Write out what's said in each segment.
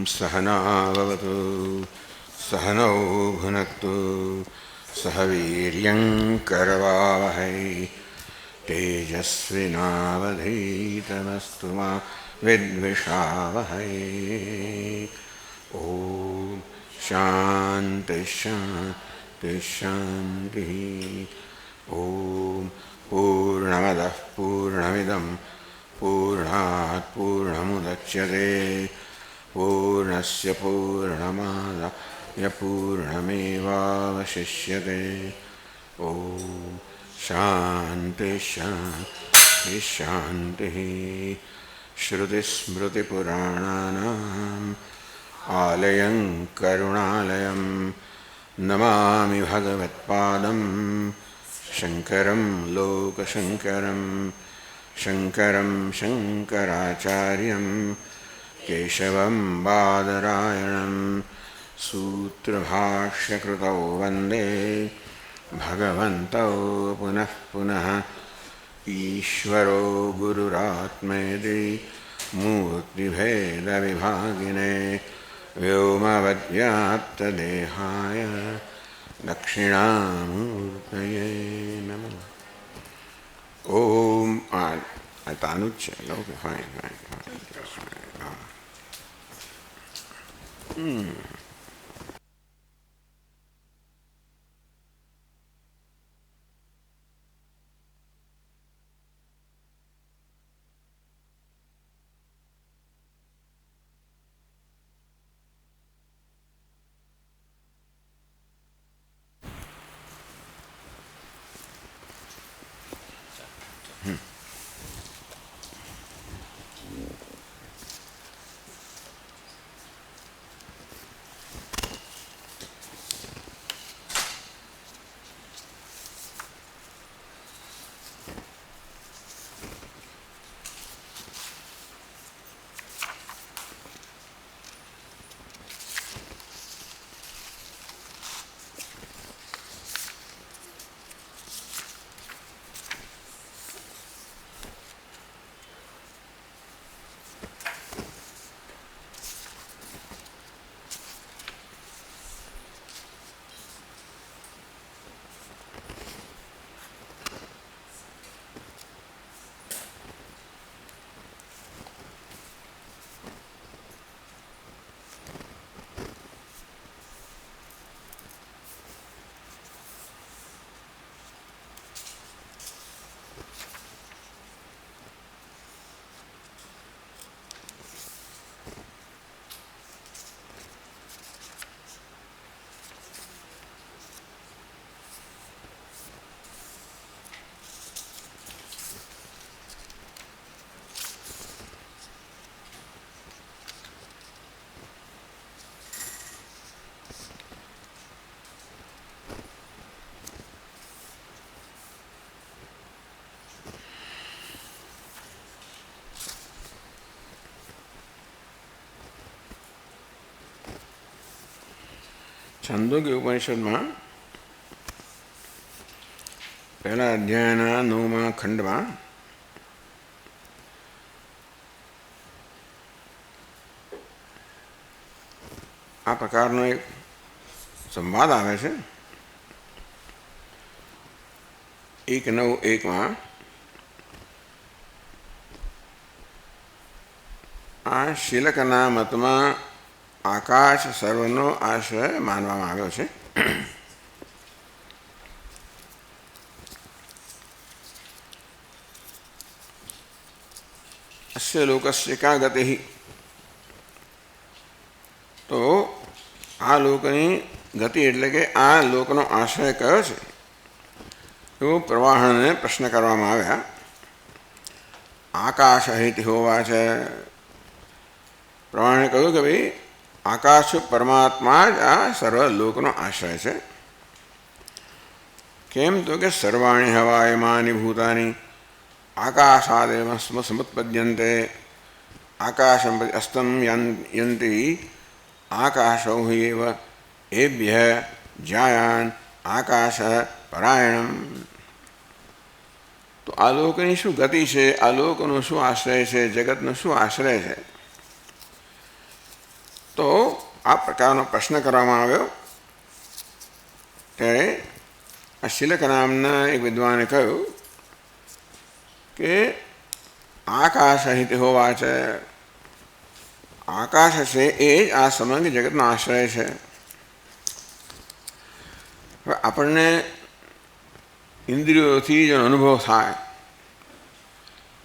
सहनाववतु सहनौ भुनक्तु सह वीर्यङ्करवावहै तेजस्विनावधीतमस्तु मा विद्विषावहै। ॐ शान्ति शान्ति शान्तिः। ॐ पूर्णमदः पूर्णमिदं पूर्णात् पूर्णमुदच्यते पूर्णस्य पूर्णमादाय पूर्णमेवावशिष्यते। ॐ शान्ति शान्ति शान्तिः। श्रुतिस्मृतिपुराणानाम् आलयं करुणालयं नमामि भगवत्पादं शङ्करं लोकशङ्करं शङ्करं शङ्कराचार्यं केशवं बादरायणं सूत्रभाष्यकृतौ वन्दे भगवन्तौ पुनः पुनः। ईश्वरो गुरुरात्मेति मूर्तिभेदविभागिने व्योमवद्व्याप्तदेहाय दक्षिणामूर्तये नमः। ओम तानुच्च okay fine fine fine. Chandogya Upanishad में पहला अध्यायना 9मा खंड में आ प्रकारनो एक संवाद आवे छे। 1:9:1 में आ शीलकना मत में आकाश सर्वनो आश्रय मानवामां आव्यो छे। अस्य लोकस्य का गतिः, तो आ लोकनी गति एटले के आ लोकनो आश्रय कयो छे एवो प्रवाहने प्रश्न करवामां आव्या। आकाश हेतु होवा छे। प्रवाहने कह्युं के भाई आकाश परमात्मा ज आ सर्व लोकनो आश्रय है। केम तो के सर्वाणी हवायमानि भूतानि आकाशादेव समुत्पद्यन्ते आकाशं प्रति अस्तम यन्ति आकाशौ हि एव एभ्यः जायान् आकाश परायणम। तो आलोकनी शू गति है, आलोकनो शू आश्रय है, जगतनो शू आश्रय है। તો આ પ્રકારનો પ્રશ્ન કરવામાં આવ્યો ત્યારે આ શિલક નામના એક વિદ્વાને કહ્યું કે આકાશ હિત હોવા છે, આકાશ છે એ જ આ સમગ્ર જગતનો આશ્રય છે. હવે આપણને ઇન્દ્રિયોથી જેનો અનુભવ થાય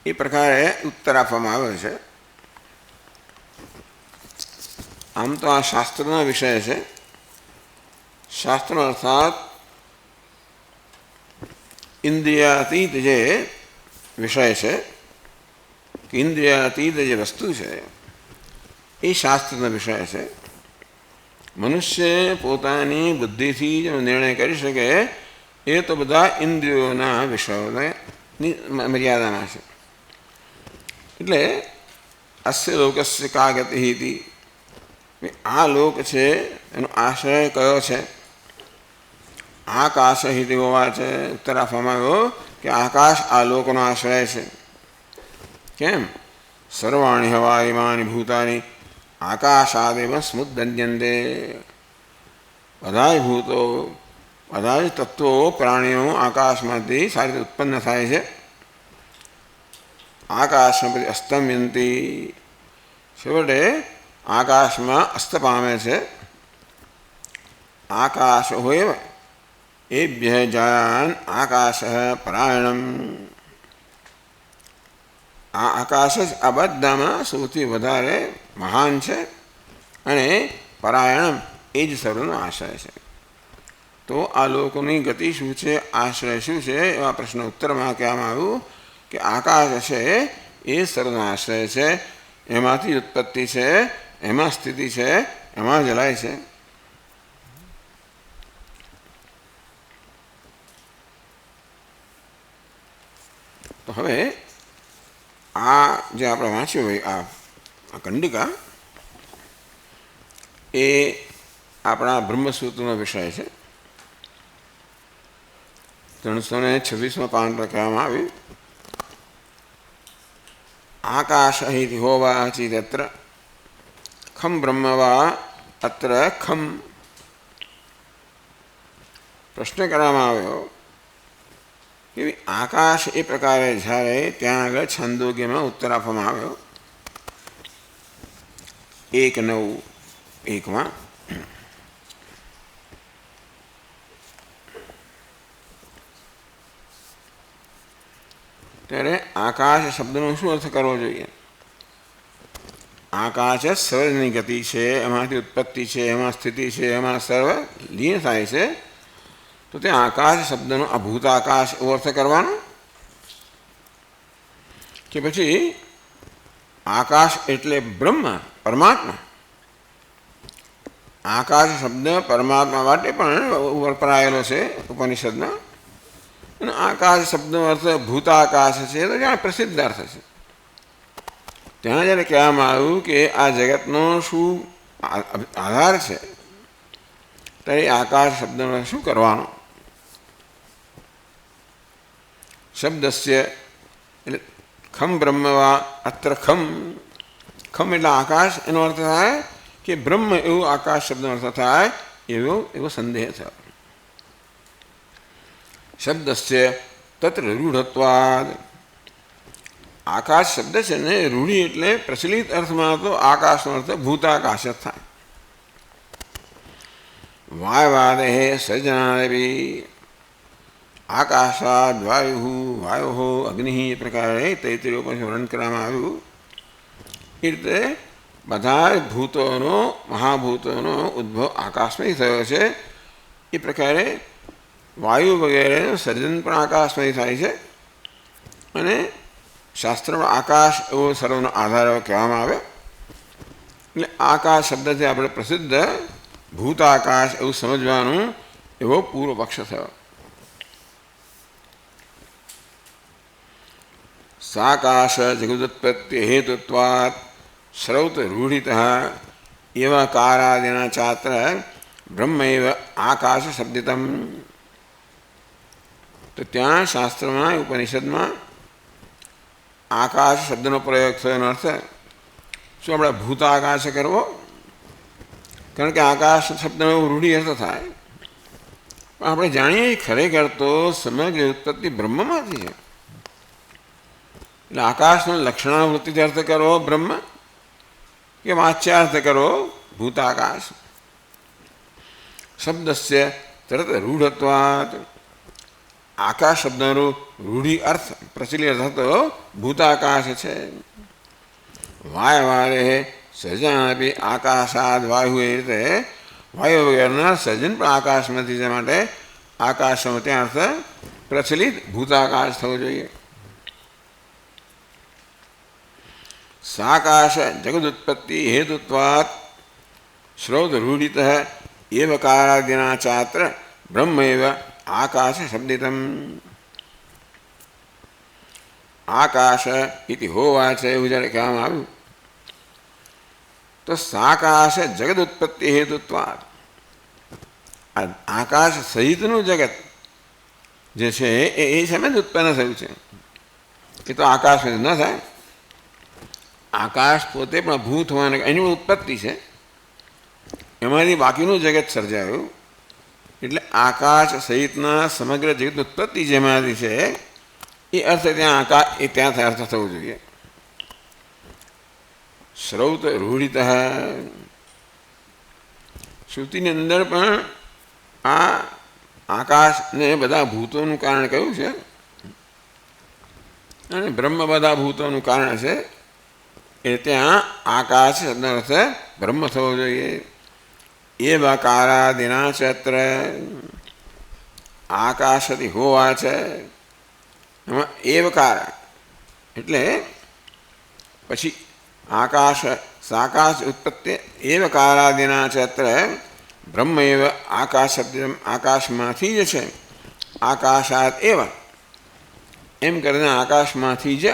એ પ્રકારે ઉત્તર આપવામાં આવ્યો છે. આમ તો આ શાસ્ત્રનો વિષય છે. શાસ્ત્ર અર્થાત ઇન્દ્રિયાતીત જે વિષય છે કે ઇન્દ્રિયાતીત જે વસ્તુ છે એ શાસ્ત્રનો વિષય છે. મનુષ્ય પોતાની બુદ્ધિથી જેનો નિર્ણય કરી શકે એ તો બધા ઇન્દ્રિયોના વિષયોની મર્યાદામાં છે. એટલે અસ્ય લોકસ્ય કા ગતિ હતી, આ લોક છે એનો આશ્રય કયો છે? આકાશ હિત હોવા છે. ઉત્તર આપવામાં આવ્યો કે આકાશ આ લોકનો આશ્રય છે. કેમ? સર્વાણી હવા ઇમાની ભૂતાની આકાશાદેવ સ્મુદન્યંતે. બધા જ ભૂતો, બધા જ તત્વો, પ્રાણીઓ આકાશમાંથી સારી રીતે ઉત્પન્ન થાય છે. આકાશમાં પછી અસ્તમ્યંતી, છેવટે આકાશમાં અસ્ત પામે છે. આકાશ હોય એભ્ય જાયાન આકાશ પરાયણમ. આ આકાશ જ આ બધામાં સૌથી વધારે મહાન છે અને પરાયણમ એ જ સર્વનો આશ્રય છે. તો આ લોકોની ગતિ શું છે, આશ્રય શું છે, એવા પ્રશ્ન ઉત્તરમાં કહેવામાં આવ્યું કે આકાશ છે એ સર્વનો આશ્રય છે. એમાંથી ઉત્પત્તિ છે, એમાં સ્થિતિ છે, એમાં જલાય છે. તો હવે આ જે આપણે વાંચ્યું હોય આ કંડિકા એ આપણા બ્રહ્મસૂત્રનો વિષય છે. 326માં પાન પર કહેવામાં આવ્યું આકાશ હિ હોવાચિ તત્ર ખમ બ્રહ્મવા અત્ર ખમ. પ્રશ્ન કરવામાં આવ્યો કે આકાશ એ પ્રકારે જ્યારે ત્યાં આગળ છંદોગ્યમાં ઉત્તર આપવામાં આવ્યો 1:9 ત્યારે આકાશ શબ્દનો શું અર્થ કરવો જોઈએ? આકાશ જ સર્વની ગતિ છે, એમાંથી ઉત્પત્તિ છે, એમાં સ્થિતિ છે, એમાં સર્વ લીન થાય છે. તો ત્યાં આકાશ શબ્દનો અભૂત આકાશ એવો અર્થ કરવાનો કે પછી આકાશ એટલે બ્રહ્મ પરમાત્મા? આકાશ શબ્દ પરમાત્મા માટે પણ વપરાયેલો છે ઉપનિષદમાં. અને આકાશ શબ્દનો અર્થ ભૂતાકાશ છે તો જ્યાં પ્રસિદ્ધ અર્થ છે. ત્યાં જ્યારે કહેવામાં આવ્યું કે આ જગતનો શું આધાર છે ત્યારે આકાશ શબ્દનો શું કરવાનો? શબ્દસ્ય એટલે ખમ બ્રહ્મવા અત્ર ખમ. ખમ એટલે આકાશ, એનો અર્થ થાય કે બ્રહ્મ એવું આકાશ શબ્દનો અર્થ થાય એવો સંદેહ થયો. શબ્દસ્ય તત્ર રૂઢત્વાદ. આકાશ શબ્દ છે ને રૂઢિ એટલે પ્રચલિત અર્થમાં તો આકાશનો અર્થ ભૂતાકાશ જ થાય. વાયવાદ હે સર્જનાદિ આકાશાદ વાયુ અગ્નિ એ પ્રકારે તૈત્રીય ઉપર વર્ણન કરવામાં આવ્યું. એ રીતે બધા ભૂતોનો મહાભૂતોનો ઉદ્ભવ આકાશમાં થયો છે. એ પ્રકારે વાયુ વગેરેનું સર્જન પણ આકાશમાં થાય છે. અને શાસ્ત્રમાં આકાશ એવો સર્વનો આધાર એવો કહેવામાં આવે. એટલે આકાશ શબ્દથી આપણે પ્રસિદ્ધ ભૂતાકાશ એવું સમજવાનું એવો પૂર્વ પક્ષ થયો. સાકાશ જગદુત્પત્તિ હેતુત્વાત શ્રૌત રૂઢિત એવા કારાદિના ચાત્ર બ્રહ્મૈવ આકાશ શબ્દિતમ. તો ત્યાં શાસ્ત્રમાં ઉપનિષદમાં આકાશ શબ્દનો પ્રયોગ થયો. એનો અર્થ શું આપણે ભૂતાકાશ કરવો? કારણ કે આકાશ શબ્દનો રૂઢિ અર્થ થાય. પણ આપણે જાણીએ ખરેખર તો સમગ્ર ઉત્પત્તિ બ્રહ્મમાંથી છે. એટલે આકાશનો લક્ષણાવૃત્તિથી અર્થ કરો બ્રહ્મ કે વાચ્યાર્થ કરો ભૂતાકાશ. શબ્દસ્ય તરત રૂઢત્વાત આકાશ શબ્દનો રૂઢિ અર્થ પ્રચલિત અર્થ તો ભૂતાકાશ છે. વાયવારે સર્જનાપી આકાશાદ વાયુ એ રીતે વાયુ વગેરેના સર્જન પણ આકાશમાંથી છે. માટે આકાશમાં ત્યાં અર્થ પ્રચલિત ભૂતાકાશ થવો જોઈએ. સાકાશ જગદુત્પત્તિ હેતુત્વાત શ્રોત રૂઢિત એવકારાદિના ચાત્ર બ્રહ્મૈવ આકાશ શબ્દિતમ. આકાશ ઇતિ હોવાચ એવું જ્યારે કહેવામાં આવ્યું તો સાકાશ જગદ ઉત્પત્તિ હેતુત્વાદ આકાશ સહિતનું જગત જે છે એ સમય જ ઉત્પન્ન થયું છે. એ તો આકાશ ન થાય. આકાશ પોતે પણ ભૂત હોવાને એની ઉત્પત્તિ છે. એમાંથી બાકીનું જગત સર્જાયું. એટલે આકાશ સહિતના સમગ્ર જગતની ઉત્પત્તિ જેમાંથી છે એ અર્થ ત્યાં ત્યાં અર્થ થવો જોઈએ. શ્રૌત રૂઢિત શ્રુતિની અંદર પણ આ આકાશને બધા ભૂતોનું કારણ કયું છે અને બ્રહ્મ બધા ભૂતોનું કારણ છે. એ ત્યાં આકાશ શબ્દનો અર્થ બ્રહ્મ થવો જોઈએ. એવકારાદિના ચત્ર આકાશથી હોવા છે. એમાં એવકાર એટલે પછી આકાશ સાકાશ ઉત્પત્તિ એવકારાદિના ચત્ર બ્રહ્મ એવ આકાશ શબ્દ આકાશમાંથી જ છે. આકાશાત એવ એમ કરીને આકાશમાંથી જ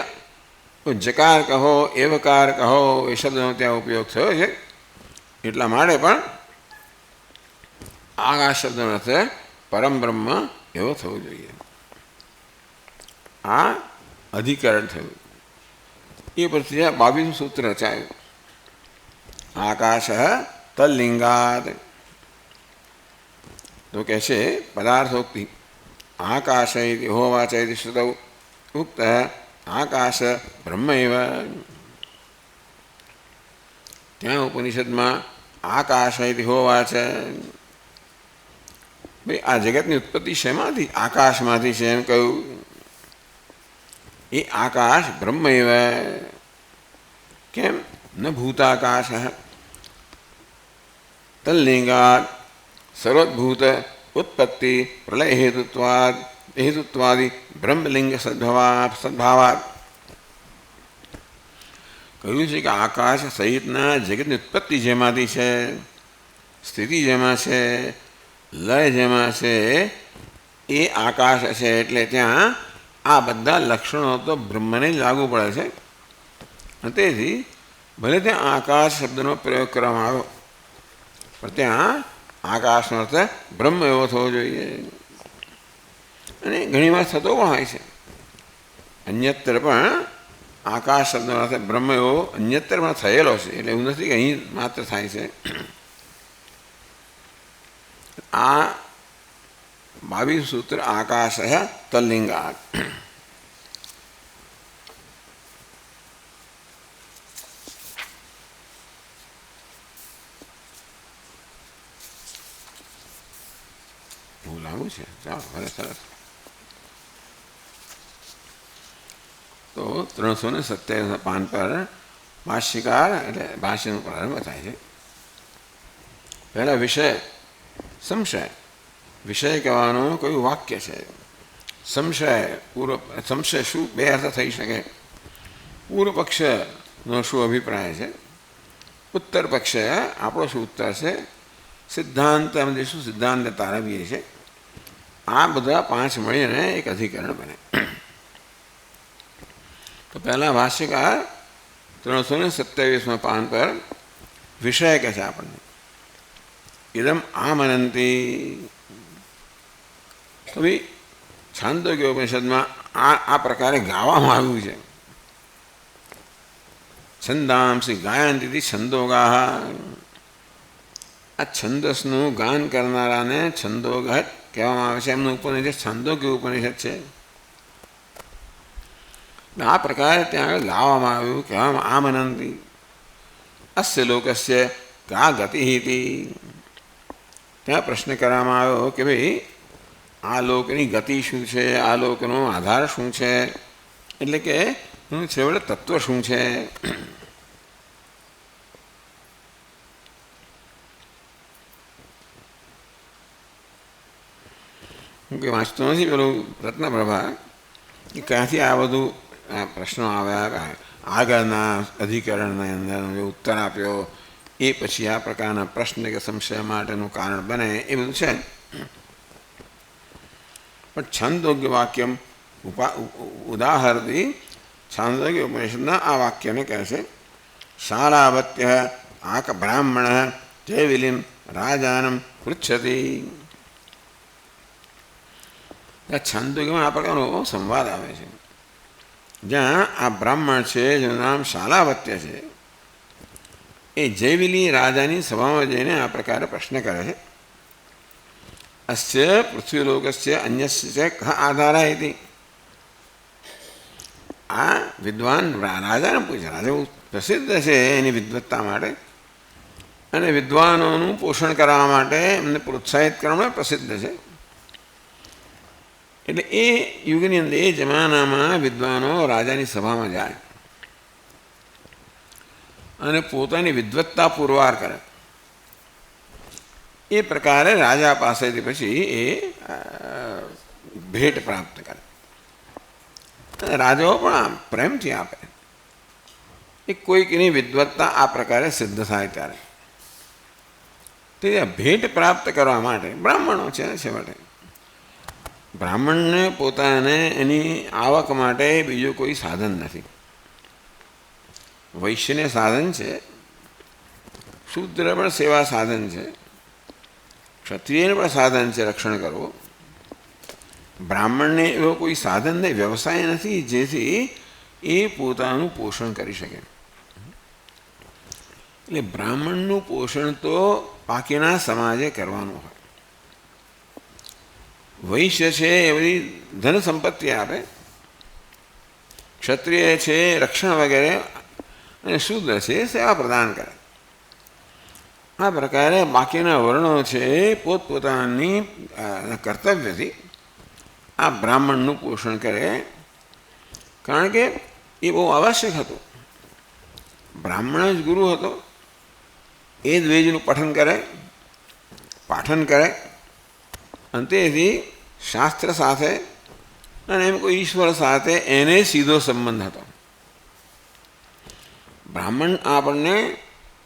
જકાર કહો એવકાર કહો એ શબ્દનો ત્યાં ઉપયોગ થયો છે. એટલા માટે પણ આકાશ શબ્દનો અર્થ પરમ બ્રહ્મ એવો થવો જોઈએ. આ અધિકરણ થયું. એ પરથી 22 સૂત્ર રચાયું. આકાશ તલ્લિંગાદ તો કહે છે પદાર્થોક્તિ આકાશ હોવાચ શ્રુતૌ ઉક્ત આકાશ બ્રહ્મ એવ. ત્યાં ઉપનિષદમાં આકાશ હોવાચ ભાઈ આ જગતની ઉત્પત્તિ શેમાંથી આકાશમાંથી છે એમ કહ્યું. એ આકાશ બ્રહ્મ એવ કેમ ન ભૂતાકાશ તલ્લિંગાદ સર્વભૂત ઉત્પત્તિ પ્રલય હેતુત્વાદિ બ્રહ્મલિંગ સદ્ભાવાત કહ્યું છે કે આકાશ સહિતના જગતની ઉત્પત્તિ જેમાંથી છે, સ્થિતિ જેમાં છે, લય જેમાં છે એ આકાશ છે. એટલે ત્યાં આ બધા લક્ષણો તો બ્રહ્મને જ લાગુ પડે છે. તેથી ભલે ત્યાં આકાશ શબ્દનો પ્રયોગ કરવામાં આવ્યો પણ ત્યાં આકાશનો અર્થ બ્રહ્મ એવો થવો જોઈએ. અને ઘણીવાર થતો પણ હોય છે. અન્યત્ર પણ આકાશ શબ્દનો અર્થ બ્રહ્મ એવો અન્યત્ર પણ થયેલો છે. એટલે એવું નથી કે અહીં માત્ર થાય છે. આ 22 સૂત્ર આકાશ તલ્લિંગાત. લાંબુ છે. ચાલો હવે સરસ. તો 327 પાન પર ભાષ્યકાર એટલે ભાષ્યનો પ્રારંભ થાય છે. પહેલા વિષય સંશય. વિષય કહેવાનો કયું વાક્ય છે? સંશય સંશય શું? બે અર્થ થઈ શકે. પૂર્વ પક્ષનો શું અભિપ્રાય છે? ઉત્તર પક્ષ આપણો શું ઉત્તર છે? સિદ્ધાંત અમે શું સિદ્ધાંત તારવીએ છીએ. આ બધા 5 મળીને એક અધિકરણ બને. તો પહેલાં ભાષ્યકાર 327 પાન પર વિષય કહે છે આપણને ઇદમ આમનંતી. તો ભાઈ છાંદોગ્ય ઉપનિષદમાં આ પ્રકારે ગાવામાં આવ્યું છે. છંદાંસી ગાયંતી છંદોગાહ. આ છંદસનું ગાન કરનારાને છંદોગત કહેવામાં આવે છે. એમનું ઉપનિષદ છંદોગી ઉપનિષદ છે. આ પ્રકારે ત્યાં આગળ લાવવામાં આવ્યું કહેવામાં આમનંતી અસ્ય લોકસ્ય કા ગતિ હતી. ત્યાં પ્રશ્ન કરવામાં આવ્યો કે ભાઈ આ લોકની ગતિ શું છે, આ લોકનો આધાર શું છે, એટલે કે એનું છેવટે તત્વ શું છે. હું કંઈ વાંચતો નથી પેલું રત્નપ્રભા કે ક્યાંથી આ બધું પ્રશ્નો આવ્યા, આગળના અધિકરણની અંદર જે ઉત્તર આપ્યો એ પછી આ પ્રકારના પ્રશ્ન કે સંશય માટેનું કારણ બને એ બધું છે. પણ છંદોગ્ય વાક્યમ ઉદાહરતી છાંદોગ્ય ઉપનિષદના આ વાક્યને કહે છે શાલાવત્ય આક બ્રાહ્મણ જયવિલિમ રાજાનમ પૃચ્છતી. છંદોગ્યમાં આ પ્રકારનો સંવાદ આવે છે જ્યાં આ બ્રાહ્મણ છે જેનું નામ શાલાવત્ય છે એ જયવિલી રાજાની સભામાં જઈને આ પ્રકારે પ્રશ્ન કરે છે અસ્ય પૃથ્વીલોકસ્ય અન્યસ્ય કહ આધાર હતી. આ વિદ્વાન રાજાને પૂછે. રાજા પ્રસિદ્ધ છે એની વિદ્વત્તા માટે અને વિદ્વાનોનું પોષણ કરવા માટે એમને પ્રોત્સાહિત કરવા માટે પ્રસિદ્ધ છે. એટલે એ યુગની અંદર એ જમાનામાં વિદ્વાનો રાજાની સભામાં જાય અને પોતાની વિદ્વત્તા પુરવાર કરે. એ પ્રકારે રાજા પાસેથી પછી એ ભેટ પ્રાપ્ત કરે. રાજાઓ પણ પ્રેમથી આપે. એ કોઈકની વિદ્વત્તા આ પ્રકારે સિદ્ધ થાય ત્યારે તે ભેટ પ્રાપ્ત કરવા માટે બ્રાહ્મણો છે ને છેવટે બ્રાહ્મણને પોતાને એની આવક માટે બીજું કોઈ સાધન નથી. વૈશ્યને સાધન છે, શૂદ્ર પણ સેવા સાધન છે, ક્ષત્રિયને પણ સાધન છે રક્ષણ કરવું. બ્રાહ્મણને એવો કોઈ સાધન નહીં, વ્યવસાય નથી જેથી એ પોતાનું પોષણ કરી શકે. એટલે બ્રાહ્મણનું પોષણ તો બાકીના સમાજે કરવાનું હોય. વૈશ્ય છે એ બધી ધન સંપત્તિ આપે, ક્ષત્રિય છે રક્ષણ વગેરે, અને શૂદ્ર છે સેવા પ્રદાન કરે. આ પ્રકારે બાકીના વર્ણો છે પોતપોતાની કર્તવ્યથી આ બ્રાહ્મણનું પોષણ કરે. કારણ કે એ બહુ આવશ્યક હતું. બ્રાહ્મણ જ ગુરુ હતો. એ જ વેદનું પાઠન કરે અને તેથી શાસ્ત્ર સાથે અને એમ કોઈ ઈશ્વર સાથે એને સીધો સંબંધ હતો. બ્રાહ્મણ આપણને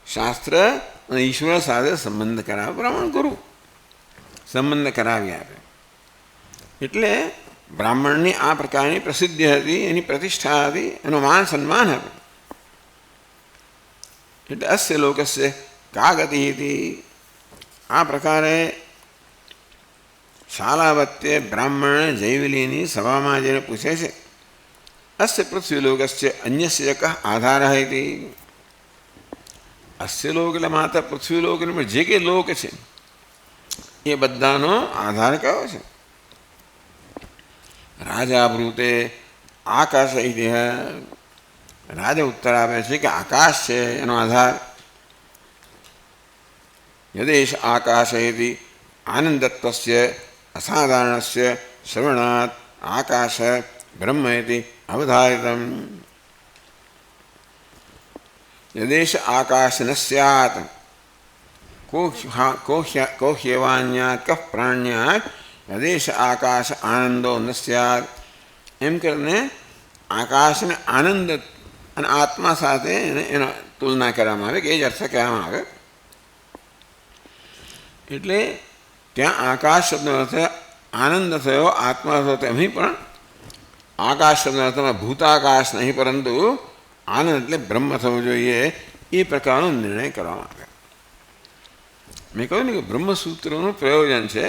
શાસ્ત્ર અને ઈશ્વર સાથે સંબંધ કરાવે. બ્રાહ્મણ ગુરુ સંબંધ કરાવી આપે. એટલે બ્રાહ્મણની આ પ્રકારની પ્રસિદ્ધિ હતી, એની પ્રતિષ્ઠા હતી, એનું માન સન્માન હતું. એટલે અસ્ય લોકસ્ય કા ગતિ હતી. આ પ્રકારે શાલાવત્ય બ્રાહ્મણ જૈવલીની સભામાં જઈને પૂછે છે અસ્ય પૃથ્વીલોકસ્ય અન્યસ્ય કહ આધાર હતી. અસ્ય લોક એટલે માત્ર પૃથ્વીલોકની જે કંઈ લોક છે એ બધાનો આધાર કયો છે. રાજા બ્રુતે આકાશ ઇતિહાસ. રાજા ઉત્તર આપે છે કે આકાશ છે એનો આધાર. યદેશ આકાશ ઇતિ આનંદત્વસ્ય અસાધારણસ્ય શ્રવણાત આકાશ બ્રહ્મ ઇતિ અવધારિતમ. યદેશ આકાશ ન સ્યાત કોહ્યવાન્યાત કઃ પ્રાણ્યાત યદેશ આકાશ આનંદો ન સ્યાત. એમ કરીને આકાશને આનંદ અને આત્મા સાથે એનો તુલના કરવામાં આવે કે એ જ અર્થ કહેવામાં આવે. એટલે ત્યાં આકાશ શબ્દનો અર્થ આનંદ થયો, આત્મા થયો. તેમ પણ આકાશ શબ્દનો અર્થમાં ભૂતાકાશ નહીં પરંતુ આનંદ એટલે બ્રહ્મ થવું જોઈએ. એ પ્રકારનો નિર્ણય કરવામાં આવે. મેં કહ્યું ને કે બ્રહ્મસૂત્રનું પ્રયોજન છે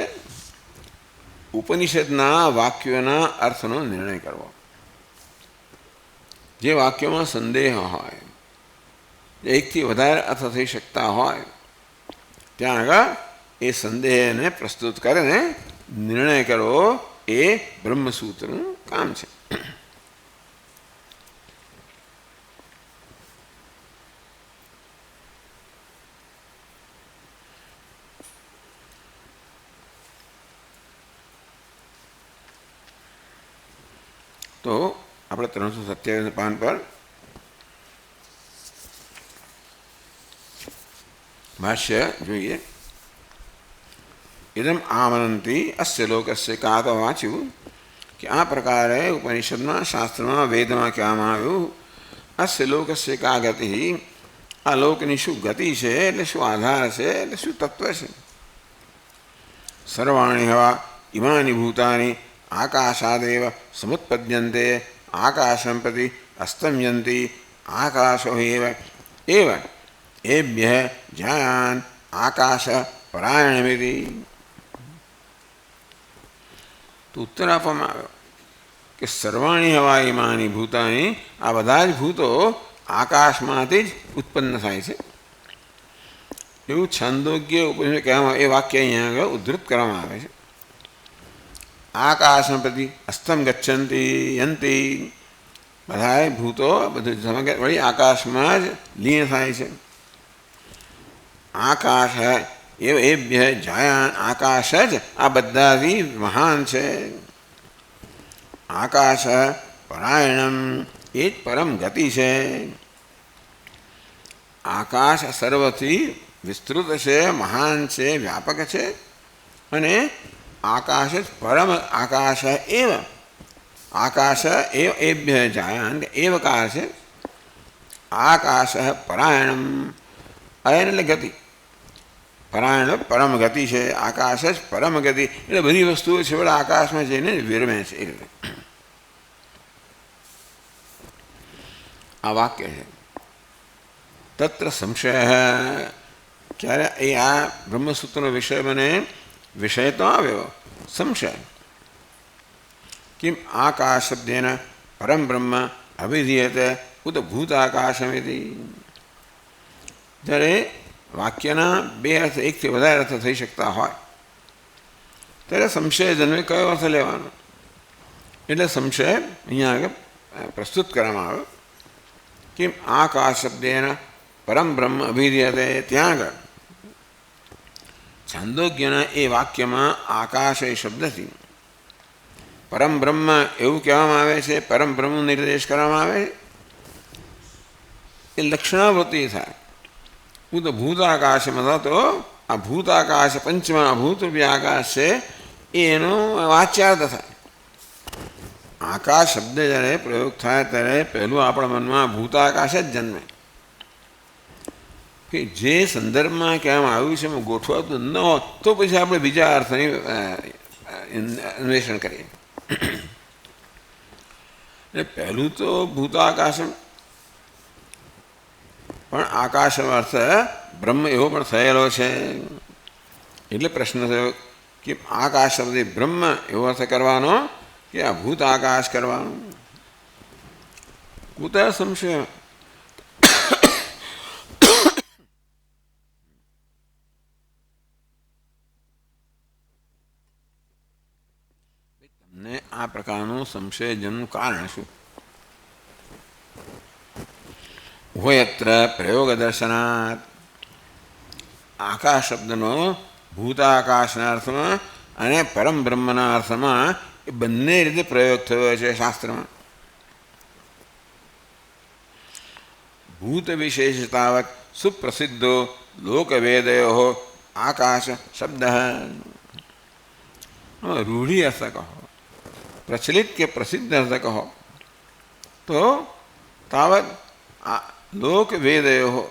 ઉપનિષદના વાક્યોના અર્થનો નિર્ણય કરવો. જે વાક્યોમાં સંદેહ હોય, એકથી વધારે અર્થ થઈ શકતા હોય ત્યાં આગળ એ સંદેહને પ્રસ્તુત કરીને નિર્ણય કરવો એ બ્રહ્મસૂત્રનું કામ છે. તો આપણે 327 પાન પર ભાષ્ય જોઈએ. ઇદમ આમનંતી અસ્ય લોકસ્ય કા તો વાંચ્યું કે આ પ્રકારે ઉપનિષદમાં શાસ્ત્રમાં વેદમાં કહેવામાં આવ્યું અસ્ય લોકસ્ય કા ગતિ, આ લોકની શું ગતિ છે એટલે શું આધાર છે એટલે શું તત્વ છે. સર્વાણી હવા ઇમાની ભૂતાની આકાશાદેવ સમુત્પદ્યન્તે આકાશમ પ્રતિ અસ્તમ્યંતી આકાશો એવ એભ્ય જ્ઞાન આકાશ પરાયણમિતિ. તો ઉત્તર આપવામાં આવ્યો કે સર્વાણી હવા ઇમાની ભૂતાની, આ બધા જ ભૂતો આકાશમાંથી જ ઉત્પન્ન થાય છે. એવું છંદોગ્ય ઉપનિષદ કહેવામાં, એ વાક્ય અહીંયા આગળ ઉદ્ધૃત કરવામાં આવે છે. આકાશમ પ્રતિ અસ્તમ ગચ્છંતી યંતી, બધા ભૂતો બધું સમગ્ર વળી આકાશમાં જ લીન થાય છે. આકાશ એભ્ય જાયાન, આકાશ જ આ બધાથી મહાન છે. આકાશ પરાયણમ, એ જ પરમ ગતિ છે. આકાશ સર્વથી વિસ્તૃત છે, મહાન છે, વ્યાપક છે. અને આકાશ જ પરમ આકાશ એવ, આકાશ એવ એભ્ય જાયાન, એવકાર છે. આકાશ પરાયણમ, અયન એટલે ગતિ, પરાયણ પરમ ગતિ છે. આકાશ જ પરમ ગતિ એટલે બધી વસ્તુઓ છે વડે આકાશમાં જઈને વિરમે છે. એ રીતે આ વાક્ય છે. તત્ર સંશય, ક્યારે એ આ બ્રહ્મસૂત્રનો વિષય બને, વિષય તો આવ્યો સંશય. કિમ આકાશ શબ્દેન પરમ બ્રહ્મ અભિધીયતે ઉત ભૂત આકાશમિતિ. જ્યારે વાક્યના બે અર્થ, એકથી વધારે અર્થ થઈ શકતા હોય ત્યારે સંશય જન્મે કયો અર્થ લેવાનો, એટલે સંશય અહીંયા આગળ પ્રસ્તુત કરવામાં આવ્યો. કેમ આકાશ શબ્દેન પરમ બ્રહ્મ અભિધીયતે, ત્યાં આગળ છાંદોગ્યના એ વાક્યમાં આકાશ એ શબ્દથી પરમ બ્રહ્મ એવું કહેવામાં આવે છે. પરમ બ્રહ્મનો નિર્દેશ કરવામાં આવે એ લક્ષણાવૃત્તિ થાય. હું તો ભૂતાકાશમાં તો આ ભૂતાકાશ પંચમા ભૂતરૂપી આકાશ છે એનો વાચ્યાર્થ થાય. આકાશ શબ્દ જ્યારે પ્રયોગ થાય ત્યારે પહેલું આપણા મનમાં ભૂતાકાશ જ જન્મે. કે જે સંદર્ભમાં કહેવામાં આવ્યું છે એમાં ગોઠવાતું ન હોય તો પછી આપણે બીજા અર્થની અન્વેષણ કરીએ. એટલે પહેલું તો ભૂતાકાશમ, પણ આકાશનો અર્થ બ્રહ્મ એવો પણ થયેલો છે. એટલે પ્રશ્ન થયો કે આકાશ શબ્દ બ્રહ્મ એવો અર્થ કરવાનો કે આ ભૂત આકાશ કરવાનો. કુત સંશય, તમને આ પ્રકારનું સંશયજનનું કારણ શું? ઉભયત્ર પ્રયોગ દર્શનાત, આકાશ શબ્દનો ભૂતાકાશના અર્થમાં અને પરમ બ્રહ્મના અર્થમાં એ બંને રીતે પ્રયોગ થયો છે શાસ્ત્રમાં. ભૂત વિશેષતાવત સુપ્રસિદ્ધો લોકવેદયો આકાશ શબ્દ. રૂઢિ અર્થ કહો, પ્રચલિત કે પ્રસિદ્ધ અર્થ કહો તો તાવત લોક વેદયો,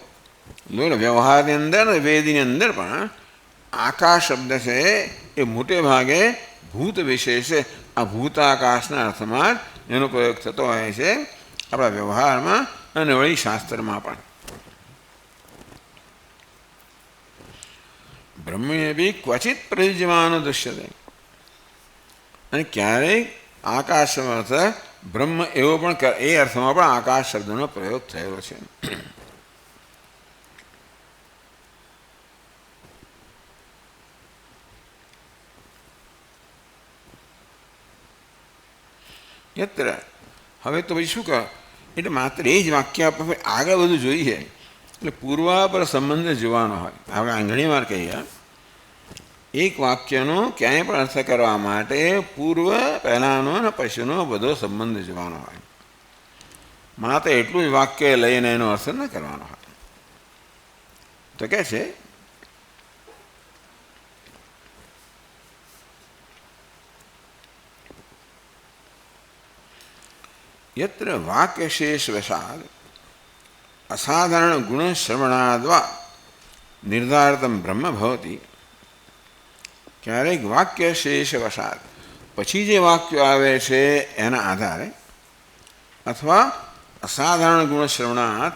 લોક વ્યવહારની અંદર વેદની અંદર પણ આકાશ શબ્દ છે એ મોટે ભાગે ભૂત વિશેષ, આ ભૂતાકાશના અર્થમાં જ એનો પ્રયોગ થતો હોય છે આપણા વ્યવહારમાં અને વળી શાસ્ત્રમાં પણ. બ્રહ્મણે બી ક્વચિત પ્રયુજ્યમાનો દૃશ્યતે, અને ક્યારેય આકાશનો અર્થ બ્રહ્મ એવો પણ એ અર્થમાં પણ આકાશ શબ્દનો પ્રયોગ થયેલો છે. યત્ર હવે તો પછી શું કહો, એટલે માત્ર એ જ વાક્ય આપણે આગળ બધું જોઈએ એટલે પૂર્વાપર સંબંધ જોવાનો હોય. આપણે ઘણી વાર કહીએ એક વાક્યનો ક્યાંય પણ અર્થ કરવા માટે પૂર્વ પહેલાંનો અને પછીનો બધો સંબંધ જોવાનો હોય. માત્ર એટલું જ વાક્ય લઈને એનો અર્થ ન કરવાનો હોય. તો કહે છે યત્ર વાક્યશેષ વશાદ અસાધારણ ગુણ શ્રવણાદ્વા નિર્ધારિતમ બ્રહ્મ ભવતી. ક્યારેક વાક્ય શેષ વશાદ પછી જે વાક્યો આવે છે એના આધારે અથવા અસાધારણ ગુણ શ્રવણાત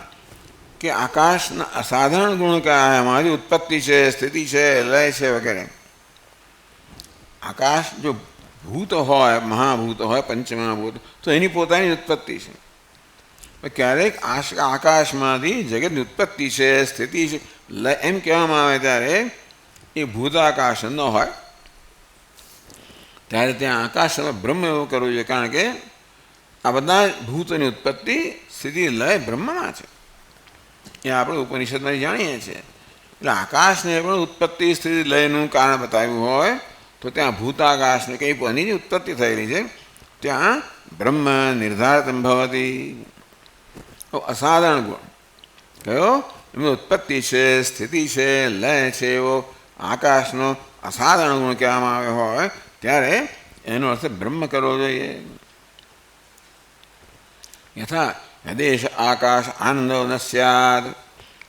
કે આકાશના અસાધારણ ગુણ કયા એમાંથી ઉત્પત્તિ છે, સ્થિતિ છે, લય છે વગેરે. આકાશ જો ભૂત હોય, મહાભૂત હોય, પંચમહાભૂત, તો એની પોતાની ઉત્પત્તિ છે. ક્યારેક આકાશમાંથી જગતની ઉત્પત્તિ છે, સ્થિતિ છે, લય એમ કહેવામાં આવે ત્યારે એ ભૂતાકાશ ન હોય ત્યારે ત્યાં આકાશમાં બ્રહ્મ એવું કરવું જોઈએ. કારણ કે આ બધા ભૂતોની ઉત્પત્તિ, સ્થિતિ, લય બ્રહ્મમાં છે. એ આપણે ઉપનિષદમાં જાણીએ છીએ. એટલે આકાશને પણ ઉત્પત્તિ, સ્થિતિ, લયનું કારણ બતાવ્યું હોય તો ત્યાં ભૂતાકાશને કંઈ એની ઉત્પત્તિ થયેલી છે ત્યાં બ્રહ્મ નિર્ધારિતમ ભવતી. અસાધારણ ગુણ કયો એમની ઉત્પત્તિ છે, સ્થિતિ છે, લય છે, એવો આકાશનો અસાધારણ ગુણ કહેવામાં આવ્યો હોય ત્યારે એનો અર્થ બ્રહ્મ કરવો જોઈએ. યથા યદેશ આકાશ આનંદો ન સ્યાદ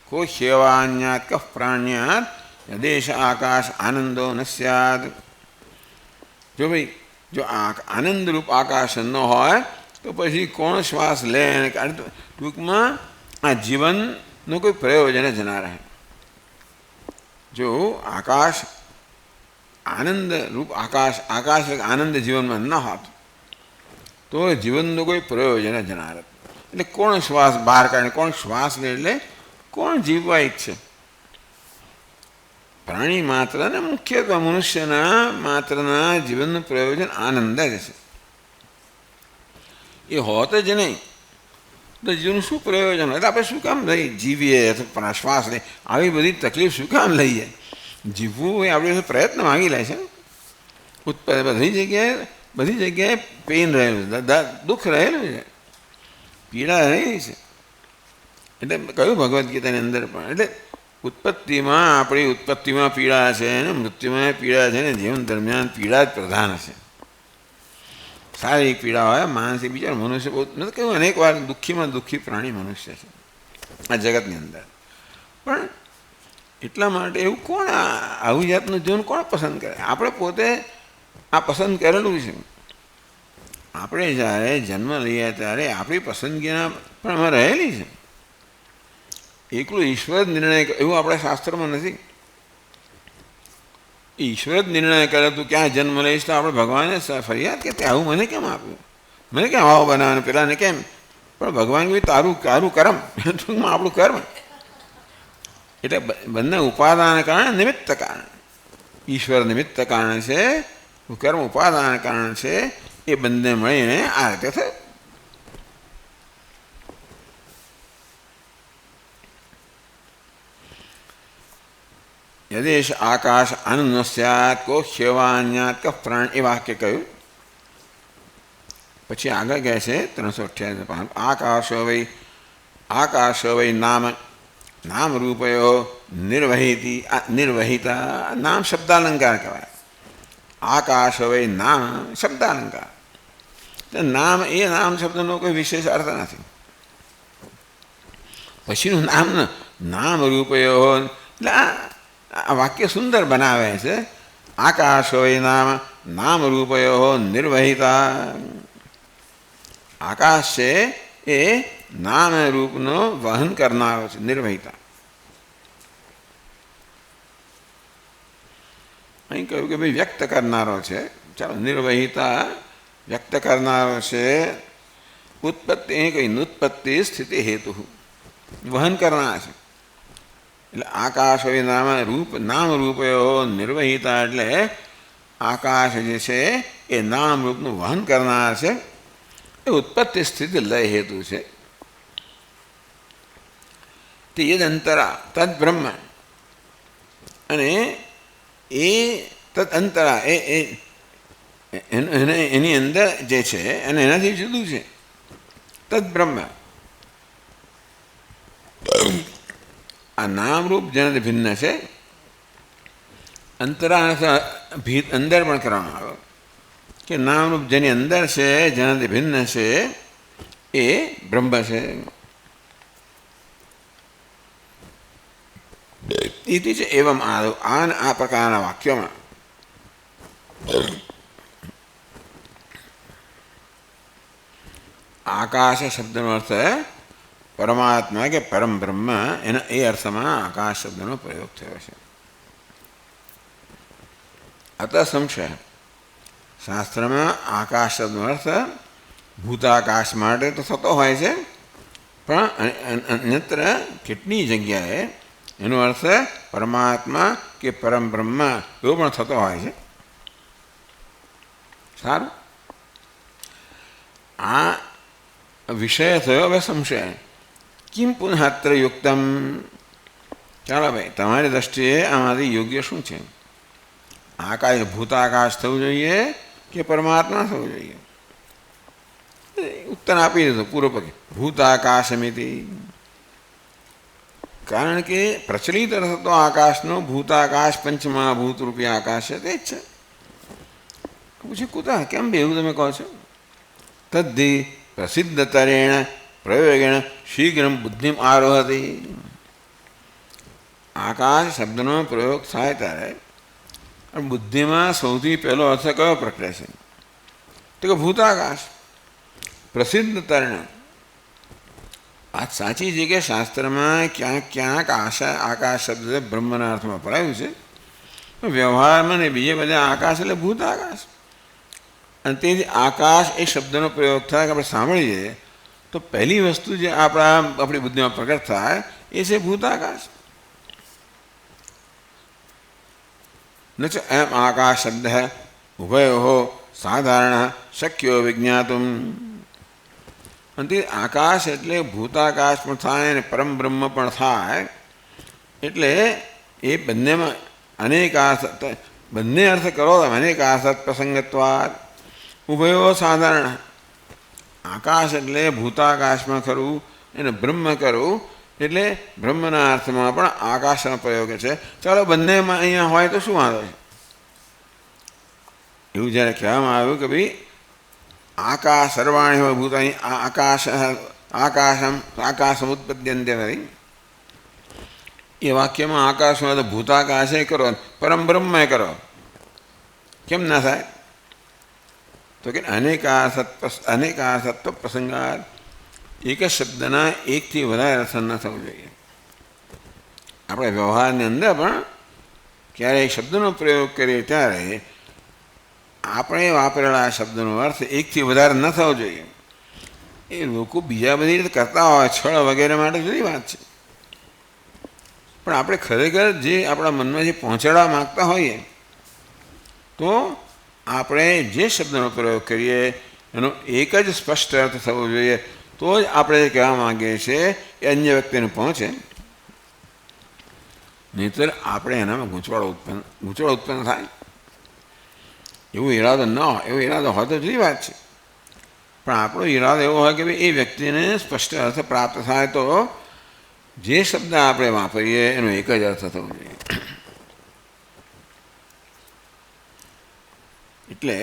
કો સેવાન્યાત કઃ પ્રાણ્યાત યદેશ આકાશ આનંદો ન સ્યાદ. જો ભાઈ જો આનંદરૂપ આકાશ ન હોય તો પછી કોણ શ્વાસ લે? ટૂંકમાં આ જીવનનો કોઈ પ્રયોજન જ ના રહે. જો આકાશ આનંદ રૂપ આકાશ આનંદ જીવનમાં ન હોત તો જીવનનું કોઈ પ્રયોજન જ ના રહેત. એટલે કોણ શ્વાસ બહાર કાઢે, કોણ શ્વાસ લે, એટલે કોણ જીવવા ઈચ્છે? પ્રાણી માત્ર ને મુખ્યત્વે મનુષ્યના માત્રના જીવનનું પ્રયોજન આનંદ જ છે. એ હોત જ નહીં તો જીવનનું શું પ્રયોજન હોય? આપણે શું કામ જીવીએ અથવા શ્વાસ લઈએ? આવી બધી તકલીફ શું કામ લઈએ? જીવવું એ આપણે પ્રયત્ન માંગી લે છે. બધી જગ્યાએ પેઇન રહેલું છે, દુઃખ રહેલું છે, પીડા રહેલી છે. એટલે કહ્યું ભગવદ્ ગીતાની અંદર પણ, એટલે ઉત્પત્તિમાં આપણી ઉત્પત્તિમાં પીડા છે ને મૃત્યુમાં પીડા છે ને જીવન દરમિયાન પીડા જ પ્રધાન છે. શારીરિક પીડા હોય, માનસિક, બીજા મનુષ્ય બહુ નથી કહ્યું અનેક વાર દુઃખીમાં દુઃખી પ્રાણી મનુષ્ય છે આ જગતની અંદર. પણ એટલા માટે એવું કોણ આવું જાતનું જીવન કોણ પસંદ કરે? આપણે પોતે આ પસંદ કરેલું છે. આપણે જ્યારે જન્મ લઈએ ત્યારે આપણી પસંદગીના પણ અમે રહેલી છે. એકલું ઈશ્વર નિર્ણય એવું આપણા શાસ્ત્રમાં નથી. ઈશ્વર જ નિર્ણય કરે તું ક્યાં જન્મ લઈશ તો આપણે ભગવાને ફરિયાદ કે તે આવું મને કેમ આપ્યું, મને કેમ આવો બનાવવાનું, પેલાને કેમ? પણ ભગવાન કહ્યું તારું કર્મ, ટૂંકમાં આપણું કર્મ. એટલે બંને ઉપાદાન કારણે નિમિત્ત કારણ. ઈશ્વર નિમિત્ત કારણ છે, કર્મ ઉપાદાન કારણ છે. એ બંને મળીને આ રીતે થયું. યદેશ આકાશ આનંદ સ્યાત કો સેવાન્યાત કઃ પ્રાણ, એ વાક્ય કહ્યું. પછી આગળ કહે છે 388 આકાશ વૈ નામ રૂપયો નિર્વહિતા. નામ શબ્દાલંકાર કહેવાય. આકાશ વૈ નામ શબ્દાલંકાર. નામ એ નામ શબ્દનો કોઈ વિશેષ અર્થ નથી. પછીનું નામ રૂપયો એટલે આ વાક્ય સુંદર બનાવે છે. આકાશ વૈ નામ રૂપયો નિર્વહિતા. આકાશ છે એ નામ રૂપનો વહન કરનારો છે, નિર્વહિતા. અહીં કહ્યું કે ભાઈ વ્યક્ત કરનારો છે. ચાલો, નિર્વહિતા વ્યક્ત કરનારો છે. ઉત્પત્તિ અહીં કહી ઉત્પત્તિ સ્થિતિ હેતુ વહન કરનાર છે. એટલે આકાશ હોય નામ રૂપયો નિર્વહિતા એટલે આકાશ જે છે એ નામ રૂપનું વહન કરનાર છે. એ ઉત્પત્તિ સ્થિતિ લય હેતુ છે. તે યદ અંતરા તદ બ્રહ્મ, અને એ તદ અંતરા એની અંદર જે છે અને એનાથી જુદું છે. તદ બ્રહ્મ, આ નામરૂપ જેનાથી ભિન્ન છે. અંતરા અંદર પણ કરવામાં આવે કે નામરૂપ જેની અંદર છે, જેનાથી ભિન્ન છે, એ બ્રહ્મ છે. ઇતિ છે એવમ આદૌ, આ પ્રકારના વાક્યોમાં આકાશ શબ્દનો અર્થ પરમાત્મા કે પરમ બ્રહ્મ, એના એ અર્થમાં આકાશ શબ્દનો પ્રયોગ થયો છે. અત સંશય, શાસ્ત્રમાં આકાશ શબ્દનો અર્થ ભૂતાકાશ માટે તો થતો હોય છે, પણ અન્યત્ર કેટલી જગ્યાએ એનો અર્થ પરમાત્મા કે પરમ બ્રહ્મ એવો પણ થતો હોય છે. સારું, આ વિષય થયો. હવે સંશય, કિમ પુનઃ અત્ર યુક્તમ. ચાલો ભાઈ, તમારી દ્રષ્ટિએ આમાંથી યોગ્ય શું છે? આકાશ ભૂતાકાશ થવું જોઈએ કે પરમાત્મા થવું જોઈએ? ઉત્તર આપી દીધું પૂર્વ પક્ષી, ભૂતાકાશમિતિ. કારણ કે પ્રચલિત અર્થ તો આકાશનો ભૂતાકાશ પંચમહાભૂત રૂપી આકાશ છે, તે જ છે. પૂછે કુતા, કેમ બે એવું તમે કહો છો? તદ્ધિ પ્રસિદ્ધતરેણ પ્રયોગેણ શીઘ્રમ બુદ્ધિમ આરોહતી. આકાશ શબ્દનો પ્રયોગ થાય ત્યારે બુદ્ધિમાં સૌથી પહેલો અર્થ કયો પ્રગટે છે? તો કે ભૂતાકાશ. પ્રસિદ્ધતરેણ, વાત સાચી છે કે શાસ્ત્રમાં ક્યાંક ક્યાંક આકાશ શબ્દ બ્રહ્મના અર્થમાં પડાયું છે, વ્યવહારમાં ને બીજે બધા આકાશ એટલે ભૂતાકાશ. અને તેથી આકાશ એ શબ્દનો પ્રયોગ થાય કે આપણે સાંભળીએ તો પહેલી વસ્તુ જે આપણી બુદ્ધિમાં પ્રગટ થાય એ છે ભૂતાકાશ. ન ચ એમ આકાશ શબ્દ ઉભયો સાધારણ શક્યો વિજ્ઞાતુમ. અને તે આકાશ એટલે ભૂતાકાશ પણ થાય અને પરમ બ્રહ્મ પણ થાય, એટલે એ બંનેમાં બંને અર્થ કરો તમે. અનેકાર્થ પ્રસંગત્વાદ ઉભયો સાધારણ. આકાશ એટલે ભૂતાકાશમાં ખરું, એને બ્રહ્મ કરવું એટલે બ્રહ્મના અર્થમાં પણ આકાશનો પ્રયોગ છે. ચાલો બંનેમાં અહીંયા હોય તો શું વાંધો છે? એવું જ્યારે કહેવામાં આવ્યું કે ભાઈ આકાશ સર્વાણી હોય ભૂતાની આકાશમ ઉત્પદ્યંતે નહીં, એ વાક્યમાં આકાશમાં તો ભૂતાકાશે કરો, પરમ બ્રહ્મે કરો, કેમ ના થાય? તો કે અનેકાર્થત્વ પ્રસંગાત, એક જ શબ્દના એકથી વધારે અર્થ ન થવું જોઈએ. આપણે વ્યવહારની અંદર પણ ક્યારેય શબ્દનો પ્રયોગ કરીએ ત્યારે આપણે વાપરેલા શબ્દનો અર્થ એકથી વધારે ન થવો જોઈએ. એ લોકો બીજા બધી રીતે કરતા હોય, છળ વગેરે માટે જુદી વાત છે, પણ આપણે ખરેખર જે આપણા મનમાં જે પહોંચાડવા માગતા હોઈએ તો આપણે જે શબ્દનો પ્રયોગ કરીએ એનો એક જ સ્પષ્ટ અર્થ થવો જોઈએ, તો જ આપણે જે કહેવા માગીએ છીએ એ અન્ય વ્યક્તિને પહોંચે. નહીંતર આપણે એનામાં ગૂંચવાડો ઉત્પન્ન થાય. એવો ઈરાદો ન હોય, એવો ઈરાદો હોય તો જુદી વાત છે, પણ આપણો ઈરાદો એવો હોય કે ભાઈ એ વ્યક્તિને સ્પષ્ટ અર્થ પ્રાપ્ત થાય તો જે શબ્દ આપણે વાપરીએ એનો એક જ અર્થ થવો જોઈએ. એટલે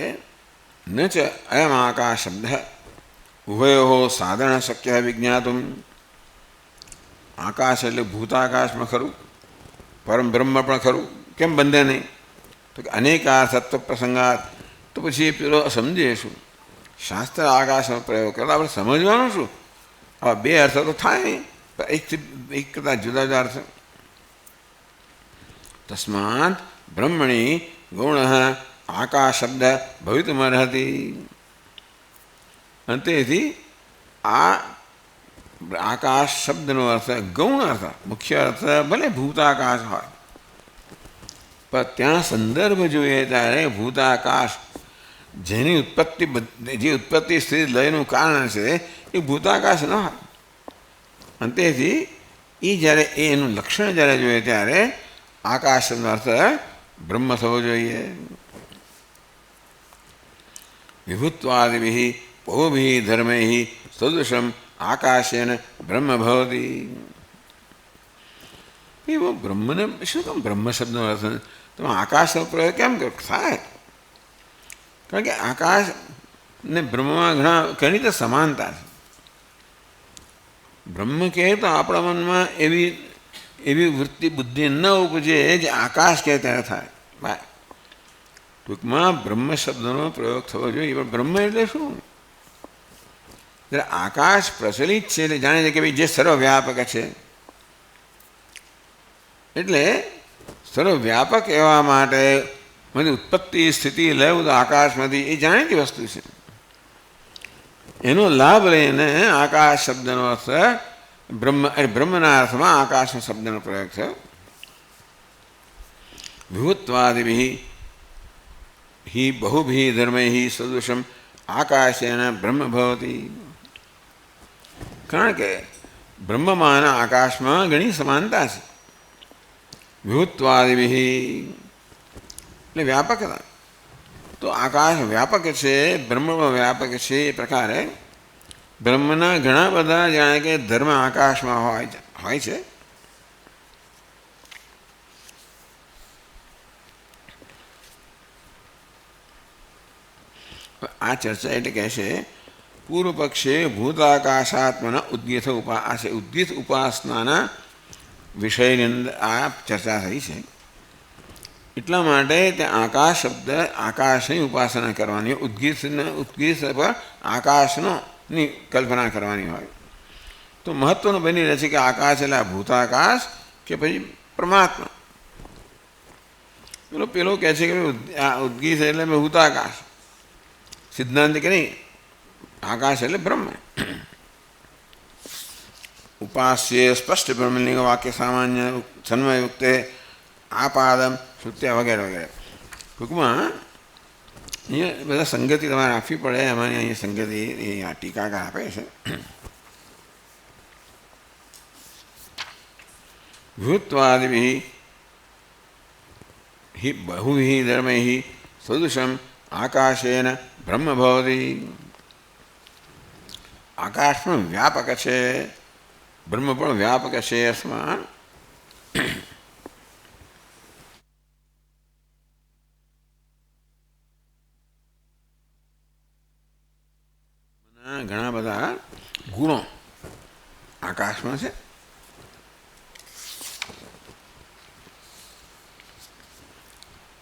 ન ચ અયમ આકાશ શબ્દ ઉભયો સાધારણ શક્ય વિજ્ઞાતુમ. આકાશ એટલે ભૂતાકાશમાં ખરું, પરમ બ્રહ્મ પણ ખરું, કેમ બંને નહીં? તો કે અનેકાર્થત્વ પ્રસંગાત. તો પછી પેલો સમજીએ શું? શાસ્ત્ર આકાશનો પ્રયોગ કરતા આપણે સમજવાનું શું? આવા બે અર્થ તો થાય નહીં, એક કરતા જુદા જુદા અર્થ. તસ્માત બ્રહ્મણી ગૌણ આકાશ શબ્દ ભવિતુમર્હતિ. અને તેથી આ આકાશ શબ્દનો અર્થ ગૌણ અર્થ, મુખ્ય અર્થ ભલે ભૂતાકાશ હોય, પણ ત્યાં સંદર્ભ જોઈએ ત્યારે ભૂતાકાશ જેની ઉત્પત્તિ જે ઉત્પત્તિ સ્થિતિ લયનું કારણ છે એ ભૂતાકાશ ન હોય. અને તેથી એ જ્યારે એનું લક્ષણ જ્યારે જોઈએ ત્યારે આકાશનો અર્થ બ્રહ્મ થવો જોઈએ. વિભુત્વાદિભિ બહુભિ ધર્મૈ સદૃશમ આકાશેન બ્રહ્મ ભવતી. એવો બ્રહ્મને શું કામ બ્રહ્મ શબ્દનો અર્થ તમે આકાશનો પ્રયોગ કેમ કરો? થાય. કારણ કે આકાશ ને બ્રહ્મમાં ઘણી રીતે સમાનતા છે. બ્રહ્મ કહે તો આપણા મનમાં એવી વૃત્તિ બુદ્ધિ ન ઉપજે જે આકાશ કહે ત્યારે થાય. ભાઈ ટૂંકમાં બ્રહ્મ શબ્દનો પ્રયોગ થવો જોઈએ. પણ બ્રહ્મ એટલે શું? જ્યારે આકાશ પ્રચલિત છે એટલે જાણે છે કે ભાઈ જે સર્વવ્યાપક છે. એટલે સર્વવ્યાપક એવા માટે ઉત્પત્તિ સ્થિતિ લય આકાશમાંથી એ જાણીતી વસ્તુ છે. એનો લાભ લઈને આકાશ શબ્દનો અર્થ બ્રહ્મના અર્થમાં આકાશ શબ્દનો પ્રયોગ થયો. વિભુત્વાદિભિ હિ બહુભિ ધર્મૈ સદૃશમ આકાશેન બ્રહ્મ ભવતી. કારણ કે બ્રહ્મમાં અને આકાશમાં ઘણી સમાનતા છે. વિભુત્વાદિભિ એટલે વ્યાપકતા. તો આકાશ વ્યાપક છે, બ્રહ્મમાં વ્યાપક છે. એ પ્રકારે બ્રહ્મના ઘણા બધા જાણે કે ધર્મ આકાશમાં હોય છે. આ ચર્ચા એટલે કહે છે પૂર્વ પક્ષે ભૂતાકાશાત્મના ઉદ્ગીત ઉપાસનાના વિષયની અંદર આ ચર્ચા થઈ છે. એટલા માટે ત્યાં આકાશ શબ્દ આકાશની ઉપાસના કરવાની, ઉદ્ગીત પર આકાશની કલ્પના કરવાની હોય તો મહત્વનું બની રહે છે કે આકાશ એટલે ભૂતાકાશ કે પછી પરમાત્મા. પેલો કહે છે કે ઉદ્ગીત એટલે ભૂતાકાશ. સિદ્ધાંત કે નહીં, આકાશ એટલે બ્રહ્મ. ઉપાસ્ય સ્પષ્ટ બ્રહ્મલિંગ વાક્ય સામાન્ય સન્મયુક્ત આપાદમ શ્રુત્યા વગેરે વગેરે. ટૂંકમાં અહીંયા બધા સંગતિ તમારે આપવી પડે. અમારી અહીંયા સંગતિ એ ટીકાકાર આપે છે. ભૂત્વાદિભિ હિ બહુભિ ધર્મૈ સદૃશમ આકાશેન બ્રહ્મ ભવતી. આકાશ પણ વ્યાપક છે, બ્રહ્મ પણ વ્યાપક છે. અસ્માન ઘણા બધા ગુણો આકાશમાં છે.